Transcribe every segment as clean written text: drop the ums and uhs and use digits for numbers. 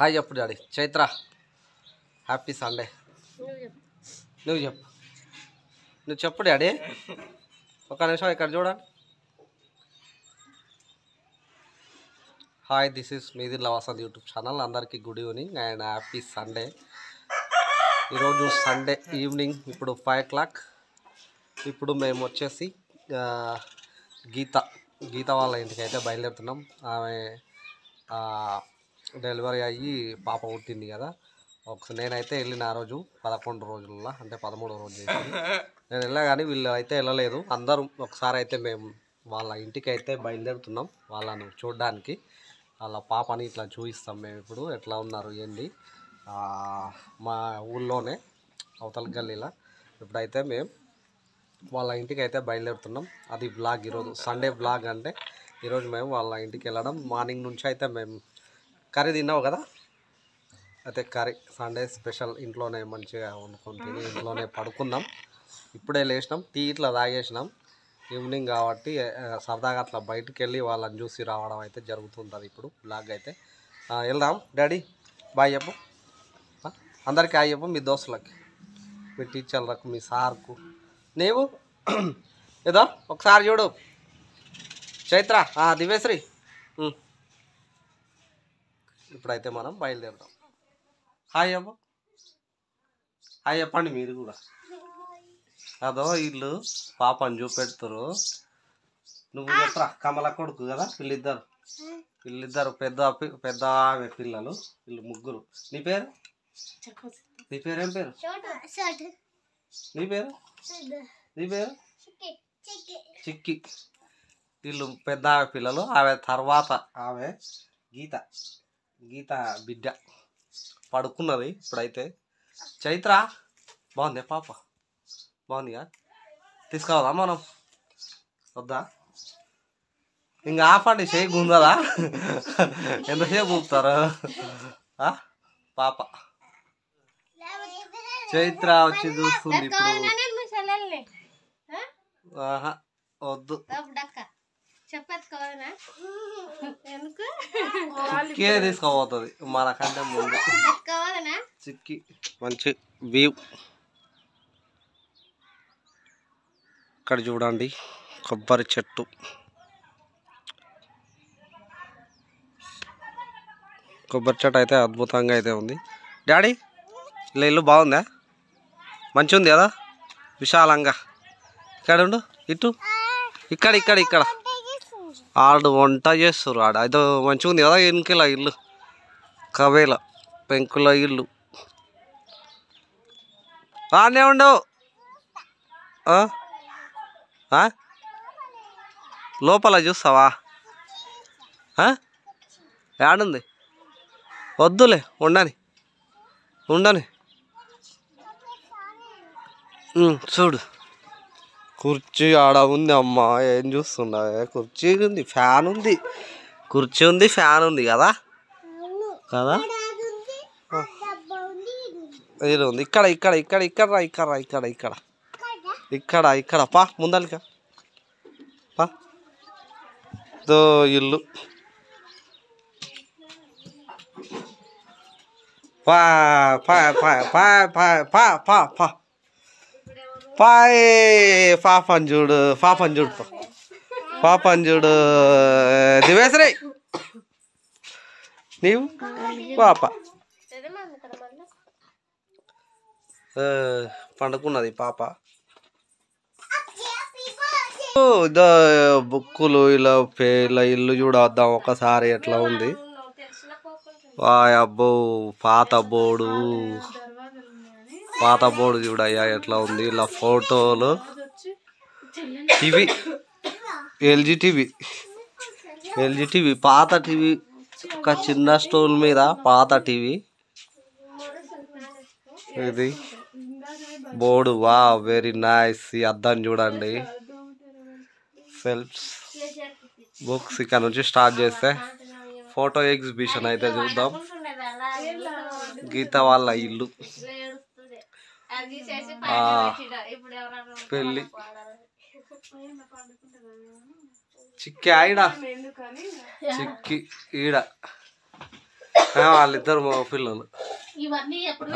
Hi చెప్పు daddy. Chaitra happy Sunday. నువ్వు చెప్పు, నువ్వు చెప్పు డాడీ. ఒక నిమిషం ఇక్కడ చూడండి. హాయ్, దిస్ ఈస్ మీదిల్లా వసంత్ యూట్యూబ్ ఛానల్. అందరికీ good evening and happy Sunday. ఈరోజు సండే ఈవినింగ్, ఇప్పుడు 5 o'clock. ఇప్పుడు మేము వచ్చేసి గీత వాళ్ళ ఇంటికి అయితే బయలుదేరుతున్నాం. ఆమె డెలివరీ అయ్యి పాప పుట్టింది కదా. నేనైతే వెళ్ళిన ఆ రోజు 11 రోజుల్లో, అంటే 13వ రోజు చేసింది నేను వెళ్ళా, కానీ వీళ్ళు అయితే వెళ్ళలేదు. అందరూ ఒకసారి అయితే మేము వాళ్ళ ఇంటికి అయితే బయలుదేరుతున్నాం, వాళ్ళను చూడడానికి. వాళ్ళ పాపని ఇట్లా చూపిస్తాం మేము ఇప్పుడు, ఎట్లా ఉన్నారు ఏంటి. మా ఊళ్ళోనే అవతల గల్లీలా. ఇప్పుడైతే మేము వాళ్ళ ఇంటికి అయితే బయలుదేరుతున్నాం. అది బ్లాగ్ ఈరోజు సండే బ్లాగ్. అంటే ఈరోజు మేము వాళ్ళ ఇంటికి వెళ్ళడం. మార్నింగ్ నుంచి అయితే మేము కర్రీ తిన్నావు కదా, అయితే కర్రీ సండే స్పెషల్ ఇంట్లోనే మంచిగా వండుకొని తిని ఇంట్లోనే పడుకున్నాం. ఇప్పుడే లేచినాం, టీ ఇట్లా తాగేసినాం. ఈవినింగ్ కాబట్టి సరదాగా అట్లా బయటికి వెళ్ళి వాళ్ళని చూసి రావడం అయితే జరుగుతుంటుంది. ఇప్పుడు బ్లాగ్ అయితే వెళ్దాం. డాడీ బాయ్ చెప్పు అందరికీ. హాయ్ చెప్పు మీ దోస్తులకి, మీ టీచర్లకు, మీ సార్కు. నీవు ఏదో ఒకసారి చూడు. చైత్ర, దివ్యశ్రీ. ఇప్పుడైతే మనం బయలుదేరుదాం. హాయ్ అమ్మ, హాయ్ చెప్పండి మీరు కూడా. అదో వీళ్ళు పాపని చూపెడుతురు. నువ్వు చెప్పరా, కమల కొడుకు కదా వీళ్ళిద్దరు పెద్ద ఆమె పిల్లలు, వీళ్ళు ముగ్గురు. నీ పేరు ఏం పేరు? నీ పేరు చిక్కి. వీళ్ళు పెద్ద ఆమె పిల్లలు. ఆమె తర్వాత ఆమె గీత బిడ్డ పడుకున్నది ఇప్పుడైతే. చైత్ర బాగుంది, పాప బాగుందిగా. తీసుకోవదా మనం? వద్దా? ఇంకా ఆపండి, షేక్ ఉందా? ఎంతసేపు ఊపుతారు? పాప చైత్ర వచ్చి చూస్తుంది ఇప్పుడు. వద్దు, చిక్కే తీసుకోబోతుంది మనకంటే ముందు. చిక్కి మంచి వ్యూ. ఇక్కడ చూడండి కొబ్బరి చెట్టు. అయితే అద్భుతంగా అయితే ఉంది. డాడీ ఇలా ఇల్లు బాగుందా? మంచిగా ఉంది కదా, విశాలంగా. ఇక్కడ ఉండు, ఇటు ఇక్కడ ఆడు వంట చేస్తారు. ఏదో మంచిగా ఉంది కదా. వెనుకల ఇల్లు కవేల పెంకుల ఇల్లు. ఆనే ఉండవు, లోపల చూస్తావా? ఏడుంది? వద్దులే, ఉండని చూడు. కుర్చీ ఆడ ఉంది. అమ్మ ఏం చూస్తుండవే? కుర్చీ ఉంది, ఫ్యాన్ ఉంది. కుర్చీ ఉంది, ఫ్యాన్ ఉంది కదా. ఇది ఉంది ఇక్కడ పా ముందలిక పా. ఇల్లు పాపని చూడు దివేశ్రీ. నీవు పాప పండుకున్నది పాప. బుక్కులు ఇలా ఇల్లు చూడొద్దాం ఒకసారి ఎట్లా ఉంది. అబ్బో, పాత బోర్డు చూడయ్యా ఎట్లా ఉంది. ఇలా ఫోటోలు, టీవీ, ఎల్జీ టీవీ, పాత టీవీ, ఒక చిన్న స్టోల్ మీద పాత టీవీ. ఇది బోర్డు. వా వెరీ నైస్. ఈ అద్దం చూడండి, సెల్ఫ్స్, బుక్స్. ఇక్కడ నుంచి స్టార్ట్ చేస్తే ఫోటో ఎగ్జిబిషన్ అయితే చూద్దాం. గీత వాళ్ళ ఇల్లు, పెళ్ళి. చిక్కి ఈడ వాళ్ళిద్దరు మగ పిల్లలు.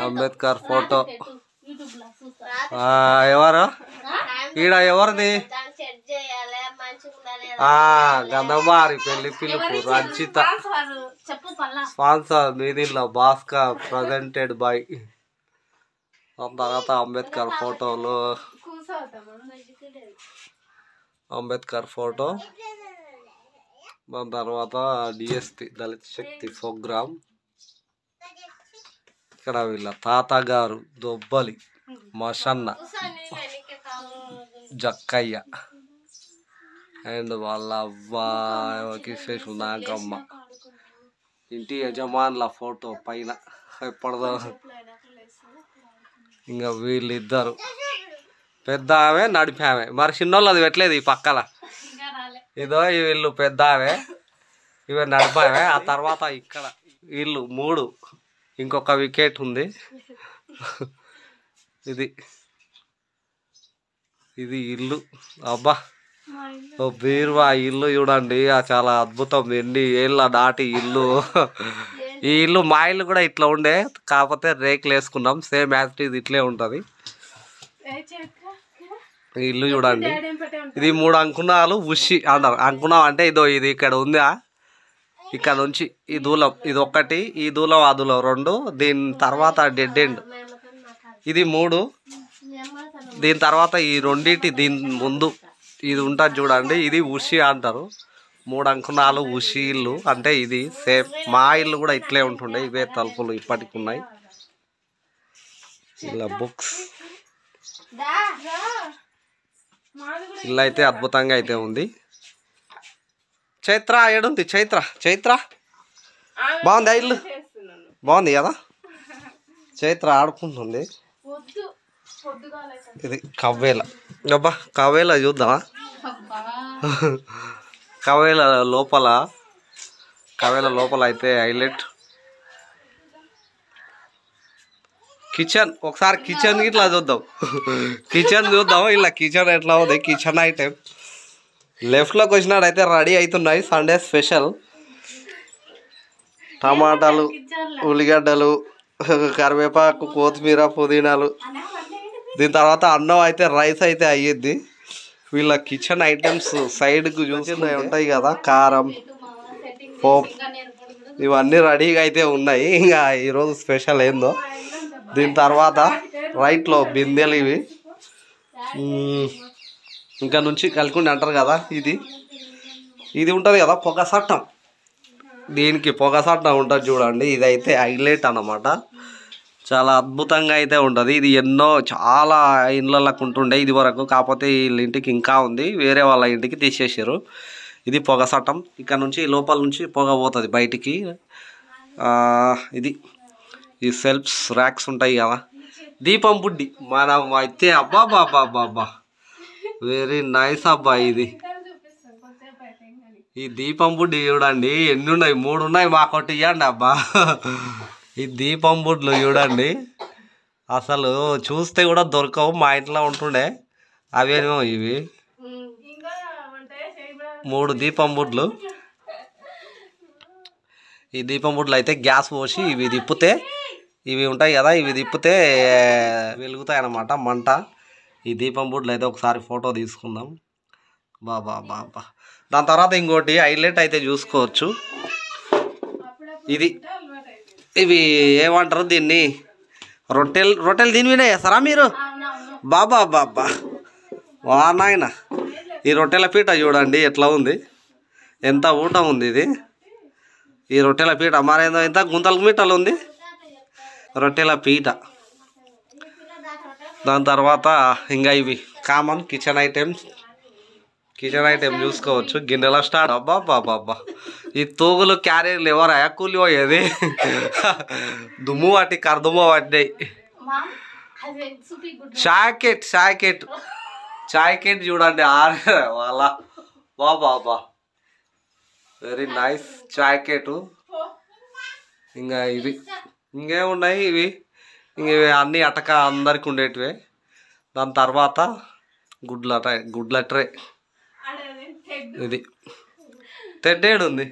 అంబేద్కర్ ఫోటో ఎవరు ఈడ ఎవరిది గంధమారి పెళ్లి పిలుపు రంజిత స్పాన్సర్ మీదిలో భాస్కర్ ప్రజెంటెడ్ బై. తర్వాత అంబేద్కర్ ఫోటోలు అంబేద్కర్ ఫోటో దాని తర్వాత డిఎస్పి దళిత శక్తి ప్రోగ్రామ్. ఇక్కడ వీళ్ళ తాతగారు దొబ్బలి మషన్న జక్కయ్య అండ్ వాళ్ళ కిశేషు నాగమ్మ. ఇంటి యజమానుల ఫోటో పైన ఎప్పటిదో. ఇంకా వీళ్ళిద్దరు పెద్ద ఆమె నడిపామె. మరి చిన్నోళ్ళు అది పెట్టలేదు ఈ పక్కల. ఇదో వీళ్ళు పెద్ద ఆమె ఇవి నడిపామె. ఆ తర్వాత ఇక్కడ వీళ్ళు 3 ఇంకొక వికెట్ ఉంది. ఇది ఇల్లు. అబ్బా బీరువా ఇల్లు చూడండి, చాలా అద్భుతం. ఎన్ని ఏళ్ళ నాటి ఇల్లు. ఈ ఇల్లు మా ఇల్లు కూడా ఇట్లా ఉండే, కాకపోతే రేకులు వేసుకున్నాం. సేమ్ యాజ్ ఇది ఇట్లే ఉంటుంది. ఈ ఇల్లు చూడండి. ఇది 3 అంకుణాలు ఉషి అంటారు. అంకుణం అంటే ఇది ఇక్కడ ఉందా, ఇక్కడ నుంచి ఈ దూలం ఇది ఒకటి, ఈ దూలం ఆ దూలం 2, దీని తర్వాత డెడ్ ఎండ్ ఇది 3, దీని తర్వాత ఈ రెండింటి దీని ముందు ఇది ఉంటుంది చూడండి, ఇది ఉషి అంటారు. 3 అంకుణాలు ఉషి ఇల్లు అంటే ఇది సేమ్ మా ఇల్లు కూడా ఇట్లే ఉంటుండే. ఇవే తలుపులు ఇప్పటికి ఉన్నాయి. ఇలా బుక్స్ ఇల్లు అయితే అద్భుతంగా అయితే ఉంది. చైత్ర ఏడుంది? చైత్ర బాగుంది. ఇల్లు బాగుంది కదా. చైత్ర ఆడుకుంటుంది. ఇది కవ్వేల. అబ్బా కవ్వేల చూద్దామా? కవ్వేల లోపల అయితే హైలైట్ కిచెన్. ఒకసారి కిచెన్ ఇట్లా చూద్దాం. ఇలా కిచెన్ ఎట్లా ఉంది. కిచెన్ ఐటెం లెఫ్ట్లోకి వచ్చినట్టయితే రెడీ అవుతున్నాయి. సండే స్పెషల్ టమాటాలు, ఉల్లిగడ్డలు, కరివేపాకు, కొత్తిమీర, పుదీనాలు. దీని తర్వాత అన్నం అయితే రైస్ అయితే అయ్యిద్ది. వీళ్ళ కిచెన్ ఐటమ్స్ సైడ్కు చూసి ఉంటాయి కదా, కారం, పోప్ ఇవన్నీ రెడీగా అయితే ఉన్నాయి. ఇంకా ఈరోజు స్పెషల్ ఏందో. దీని తర్వాత రైట్లో బిందెలు ఇవి. ఇంకా నుంచి కలుపుకుని అంటారు కదా, ఇది ఉంటుంది కదా పొగ సట్టం. దీనికి పొగ సట్టం ఉంటుంది చూడండి. ఇదైతే హైలైట్ అన్నమాట. చాలా అద్భుతంగా అయితే ఉంటుంది. ఇది చాలా ఇళ్ళకు ఉంటుండే ఇది వరకు, కాకపోతే వీళ్ళ ఇంటికి ఇంకా ఉంది, వేరే వాళ్ళ ఇంటికి తీసేసారు. ఇది పొగ సట్టం. ఇక్కడ నుంచి లోపల నుంచి పొగ పోతుంది బయటికి. ఇది ఈ సెల్ఫ్స్ ర్యాక్స్ ఉంటాయి కదా. దీపం బుడ్డి మనం అయితే అబ్బా వెరీ నైస్ అబ్బా. ఈ దీపం బుడ్డి చూడండి ఎన్ని ఉన్నాయి. 3 ఉన్నాయి. మాకొట్టి ఇవ్వండి అబ్బా. ఈ దీపం బుడ్లు చూడండి అసలు చూస్తే కూడా దొరకవు. మా ఇంట్లో ఉంటుండే అవేమో ఇవి 3 దీపం బుడ్లు. ఈ దీపం బుడ్లు అయితే గ్యాస్ పోసి ఇవి తిప్పితే ఇవి ఉంటాయి కదా, ఇవి తిప్పితే వెలుగుతాయి అన్నమాట మంట. ఈ దీపం బుడ్లు అయితే ఒకసారి ఫోటో తీసుకుందాం. బాబా. దాని తర్వాత ఇంకోటి హైలైట్ అయితే చూసుకోవచ్చు. ఇవి ఏమంటారు దీన్ని, రొట్టెలు దీని మీద వేస్తారా మీరు? బాబా వా నాయన. ఈ రొట్టెల పీట చూడండి ఎట్లా ఉంది, ఎంత ఊట ఉంది ఇది. ఈ రొట్టెల పీట మరేందో ఎంత గుంతల మీటలు ఉంది రొట్టెల పీట. దాని తర్వాత ఇంకా ఇవి కామన్ కిచెన్ ఐటెం చూసుకోవచ్చు. గిన్నెల స్టార్ట్. అబ్బా ఈ తూగులు క్యారియర్లు ఎవరా కూలి పోయేది. దుమ్ము పట్టి కర్దుమ్మ పడ్డాయి. చాయ్ కెట్ చూడండి వాళ్ళ. బాబా వెరీ నైస్ చాయ్ కెట్. ఇంకా ఇవి ఇంకేమున్నాయి ఇవి అన్నీ అటక అందరికి ఉండేటివే. దాని తర్వాత గుడ్ల ట్రే. ఇది తెడ్డేడు ఉంది.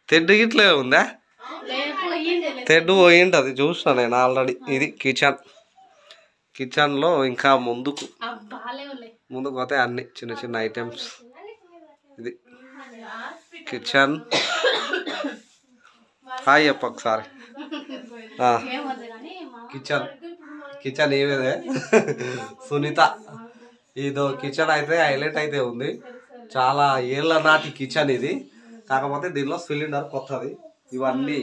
తెడ్డు గిట్లే ఉందా? తెడ్డు పోయింటది చూసిన నేను ఆల్రెడీ. ఇది కిచెన్లో ఇంకా ముందుకు పోతే అన్ని చిన్న చిన్న ఐటమ్స్. ఇది కిచెన్. హాయ్ చెప్ప ఒకసారి. కిచెన్ ఏమిదే సునీత. ఇదో కిచెన్ అయితే హైలైట్ అయితే ఉంది. చాలా ఏళ్ళ నాటి కిచెన్ ఇది. కాకపోతే దీనిలో సిలిండర్ కొత్తది. ఇవన్నీ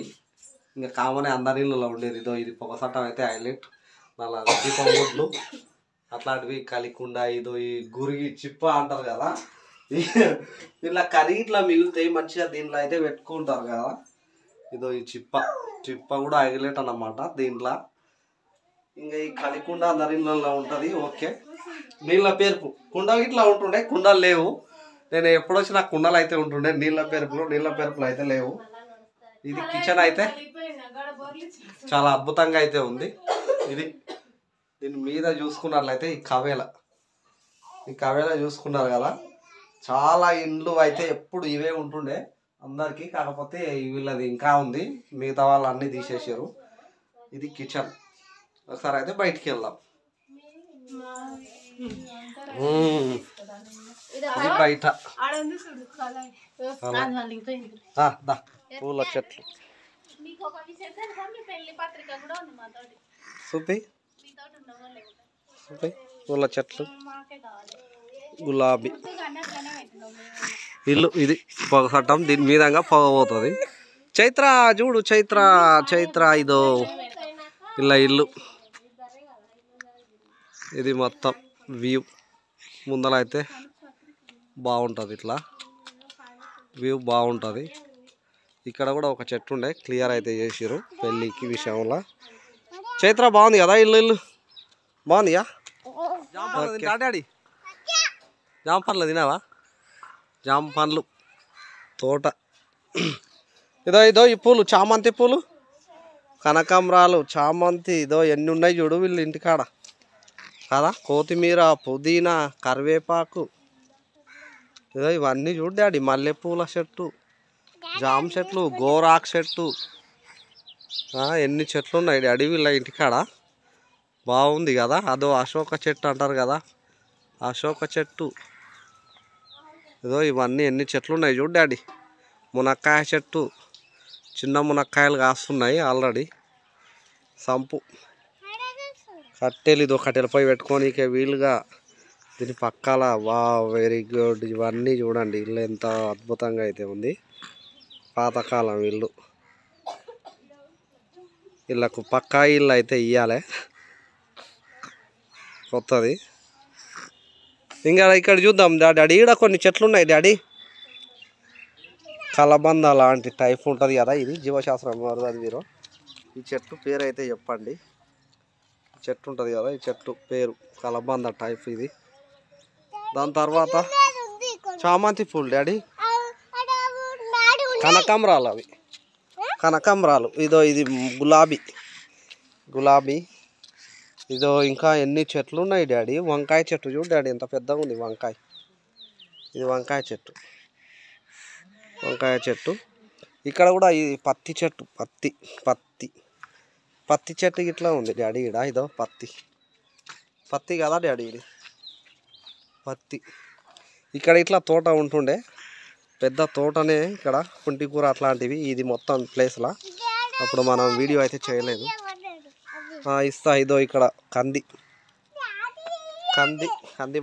ఇంకా కామనే అందరి ఇళ్ళలో ఉండేది. ఇదో ఇది పొగసట్టం అయితే హైలైట్. మళ్ళా దీపం గుడ్లు అట్లాంటివి కలికుండా. ఇదో ఈ గురిగి చిప్ప అంటారు కదా, ఇలా కరిగి ఇట్లా మిగులుతాయి మంచిగా. దీంట్లో అయితే పెట్టుకుంటారు కదా. ఇదో ఈ చిప్ప కూడా హైలైట్ అన్నమాట దీంట్లో. ఇంకా ఈ కలికుండ అందరి ఇళ్ళలో ఉంటుంది. ఓకే. నీళ్ళ పేరుపు కుండ ఇట్లా ఉంటుండే, కుండలు లేవు. నేను ఎప్పుడొచ్చినా కుండలు అయితే ఉంటుండే. నీళ్ళ పేరుపులు అయితే లేవు. ఇది కిచెన్ అయితే చాలా అద్భుతంగా అయితే ఉంది. దీని మీద చూసుకున్నట్లయితే ఈ కవేల చూసుకున్నారు కదా, చాలా ఇండ్లు అయితే ఎప్పుడు ఇవే ఉంటుండే అందరికి. కాకపోతే వీళ్ళది ఇంకా ఉంది, మిగతా వాళ్ళు అన్నీ తీసేసారు. ఇది కిచెన్. ఒకసారి అయితే బయటికి వెళ్దాం. ఇది బయట పూల చెట్లు. చూపి పూల చెట్లు, గులాబీ ఇల్లు. ఇది పొగ సట్టం. దీని మీదంగా పొగ పోతుంది. చైత్ర చూడు, చైత్ర ఇదో ఇలా ఇల్లు. ఇది మొత్తం వ్యూ ముందర అయితే బాగుంటుంది. ఇట్లా వ్యూ బాగుంటుంది. ఇక్కడ కూడా ఒక చెట్టు ఉండే, క్లియర్ అయితే చేసిరు పెళ్ళికి విషయంలో. చైత్ర బాగుంది కదా ఇల్లు బాగుందియా? డాడీ జామ పండ్లు తినావా? జామ పండ్లు తోట. ఇదో ఈ పూలు, చామంతి పూలు, కనకాంబరాలు, చామంతి. ఇదో ఎన్ని ఉన్నాయి చూడు వీళ్ళు ఇంటికాడ కదా. కొత్తిమీర, పుదీనా, కరివేపాకు. ఇదో ఇవన్నీ చూడు డాడీ. మల్లెపూల చెట్టు, జామ చెట్లు, గోరాకు చెట్టు. ఎన్ని చెట్లు ఉన్నాయి డాడీ వీళ్ళ ఇంటికాడ. బాగుంది కదా. అదో అశోక చెట్టు అంటారు కదా, అశోక చెట్టు. ఇదో ఇవన్నీ ఎన్ని చెట్లు ఉన్నాయి చూడు డాడీ. మునక్కాయ చెట్టు, చిన్న మునక్కాయలు కాస్తున్నాయి ఆల్రెడీ. సంపు కట్టెలు. ఇదో కట్టెలపై పెట్టుకోనికే వీలుగా దీని పక్కల. వా వెరీ గుడ్. ఇవన్నీ చూడండి ఇల్లు ఎంత అద్భుతంగా అయితే ఉంది. పాతకాలం ఇల్లు. ఇళ్ళకు పక్కా ఇల్లు అయితే ఇయ్యాలి కొత్తది. ఇంకా ఇక్కడ చూద్దాం డాడీ. ఈడ కొన్ని చెట్లు ఉన్నాయి డాడీ. కలబంద లాంటి టైప్ ఉంటుంది కదా. ఇది జీవశాస్త్రం అది మీరు. ఈ చెట్టు పేరు అయితే చెప్పండి. చెట్టు ఉంటుంది కదా, ఈ చెట్టు పేరు కలబంద టైప్ ఇది. దాని తర్వాత చామంతి పూలు డాడీ. కనకాంబరాలు అవి, కనకాంబరాలు. ఇదో ఇది గులాబీ. ఇదో ఇంకా ఎన్ని చెట్లు ఉన్నాయి డాడీ. వంకాయ చెట్టు చూడు డాడీ ఎంత పెద్దగా ఉంది వంకాయ. ఇది వంకాయ చెట్టు. ఇక్కడ కూడా ఈ పత్తి చెట్టు, పత్తి చెట్టు ఇట్లా ఉంది డాడీ. ఇడ ఇదో పత్తి కదా డాడీ. ఇది పత్తి. ఇక్కడ ఇట్లా తోట ఉంటుండే, పెద్ద తోటనే ఇక్కడ. కుంటికూర అట్లాంటివి. ఇది మొత్తం ప్లేస్లా. అప్పుడు మనం వీడియో అయితే చేయలేదు. ఇస్తా. ఇదో ఇక్కడ కంది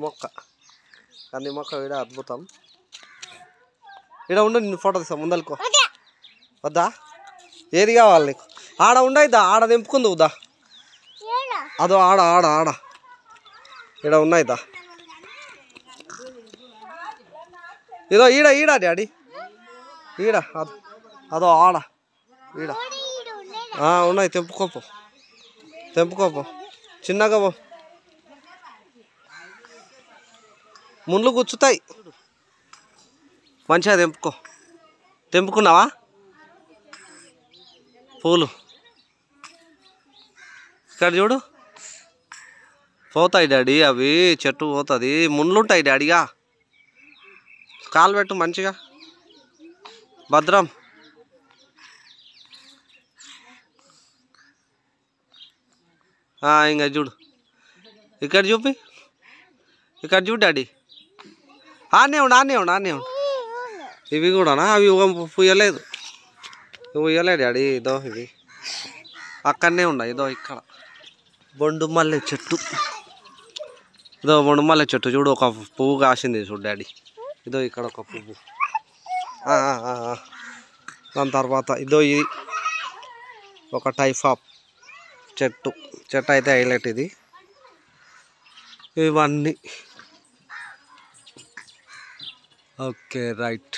మొక్క. ఈడ అద్భుతం. ఈడ ఉండు, నిన్ను ఫోటో తీస్తా. ముందలుకో వద్దా? ఏది కావాలి నీకు? ఆడ ఉండయిద్దా, ఆడ తెంపుకుందుదా. అదో ఆడ ఈడ ఉన్నాయిద్దా. ఇదో ఈడ డాడీ. ఈడ అదో ఆడ ఈడ ఉన్నాయి. తెంపుకోపో చిన్నగా పో. ముళ్ళు గుచ్చుతాయి. మంచిగా తెంపుకున్నావా పూలు? ఇక్కడ చూడు పోతాయి డాడీ అవి. చెట్టు పోతుంది. ముళ్ళుంటాయి డాడీగా. కాలు పెట్టు మంచిగా భద్రం. ఇంకా చూడు ఇక్కడ చూపి ఇక్కడ చూడు డాడీ ఆనే ఉండు ఇవి కూడానా అవి పుయ్యలేదు పుయ్యలేదు డాడీ ఇదో ఇవి అక్కడనే ఉన్నాయి ఇదో ఇక్కడ బొండు మల్లె చెట్టు ఇదో బొండు మల్లె చెట్టు చూడు ఒక పువ్వు కాసింది చూడు డాడీ ఇదో ఇక్కడ ఒక పువ్వు దాని తర్వాత ఇదో ఇది ఒక టైప్ ఆఫ్ చెట్టు అయితే హైలైట్ ఇది ఇవన్నీ ఓకే రైట్